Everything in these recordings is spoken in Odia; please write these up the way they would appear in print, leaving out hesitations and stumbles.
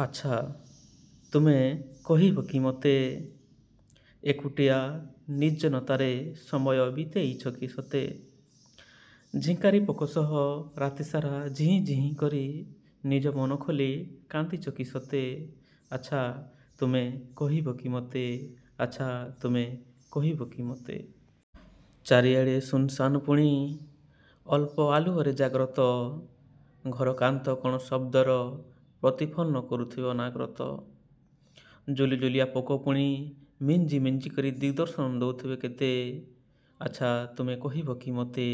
ଆଚ୍ଛା, ତୁମେ କହିବ କି ମୋତେ ଏକୁଟିଆ ନିର୍ଜନତାରେ ସମୟ ବିତେଇଛ କି ସତେ? ଝିଙ୍କାରି ପୋକ ସହ ରାତିସାରା ଝିଁ ଝିଁ କରି ନିଜ ମନ ଖୋଲି କାନ୍ଦିଛ କି ସତେ? ଆଚ୍ଛା, ତୁମେ କହିବ କି ମୋତେ? ଆଚ୍ଛା, ତୁମେ କହିବ କି ମୋତେ? ଚାରିଆଡ଼େ ସୁନସାନ ପୁଣି ଅଳ୍ପ ଆଲୁଅରେ ଜାଗ୍ରତ, ଘର କାନ୍ଥ କ'ଣ ଶବ୍ଦର ପ୍ରତିଫଳନ କରୁଥିବ ନାଗ୍ରତ। ଜୁଲିଜୁଲିଆ ପୋକ ପୁଣି ମିଞ୍ଜି ମିଞ୍ଜି କରି ଦିଗ୍ଦର୍ଶନ ଦଉଥିବେ କେତେ। ଆଚ୍ଛା, ତୁମେ କହିବ କି ମୋତେ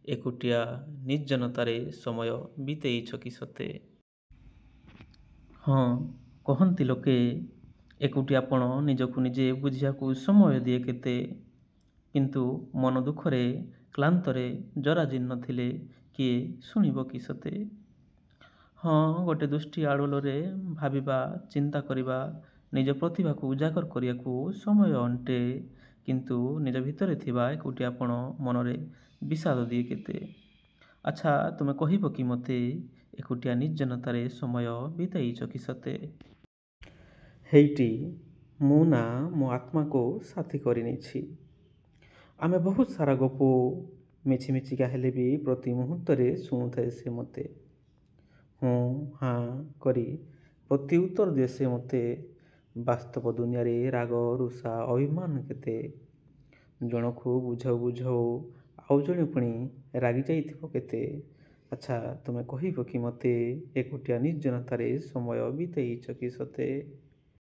ଏକୁଟିଆ ନିର୍ଜନତାରେ ସମୟ ବିତେଇଛ କି ସତେ? ହଁ, କହନ୍ତି ଲୋକେ ଏକୁଟିଆପଣ ନିଜକୁ ନିଜେ ବୁଝିବାକୁ ସମୟ ଦିଏ କେତେ। କିନ୍ତୁ ମନ ଦୁଃଖରେ କ୍ଳାନ୍ତରେ ଜରାଜୀର୍ଣ୍ଣ ଥିଲେ କିଏ ଶୁଣିବ କି ସତେ? ହଁ, ଗୋଟେ ଦୃଷ୍ଟି ଆଢ଼ୁଆଳରେ ଭାବିବା, ଚିନ୍ତା କରିବା, ନିଜ ପ୍ରତିଭାକୁ ଉଜାଗର କରିବାକୁ ସମୟ ଅଣ୍ଟେ। କିନ୍ତୁ ନିଜ ଭିତରେ ଥିବା ଏକୁଟିଆପଣ ମନରେ ବିଷାଦ ଦିଏ କେତେ। ଆଚ୍ଛା, ତୁମେ କହିବ କି ମୋତେ ଏକୁଟିଆ ନିର୍ଜନତାରେ ସମୟ ବିତେଇଛ କି ସତେ? ହେଇଟି ମୁଁ ନା ମୋ ଆତ୍ମାକୁ ସାଥୀ କରିନେଇଛି। ଆମେ ବହୁତ ସାରା ଗପୁ, ମିଛିମିଛିକା ହେଲେ ବି ପ୍ରତି ମୁହୂର୍ତ୍ତରେ ଶୁଣୁଥାଏ ସେ ମୋତେ। ହୁଁ ହାଁ କରି ପ୍ରତି ଉତ୍ତର ଦିଏ ସେ ମୋତେ। ବାସ୍ତବ ଦୁନିଆରେ ରାଗ, ରୁଷା, ଅଭିମାନ କେତେ। ଜଣକୁ ବୁଝାଉ ବୁଝାଉ ଆଉ ଜଣେ ପୁଣି ରାଗି ଯାଇଥିବ କେତେ। ଆଚ୍ଛା, ତୁମେ କହିବ କି ମୋତେ ଏକୁଟିଆ ନିର୍ଜନତାରେ ସମୟ ବିତେଇଛ କି ସତେ?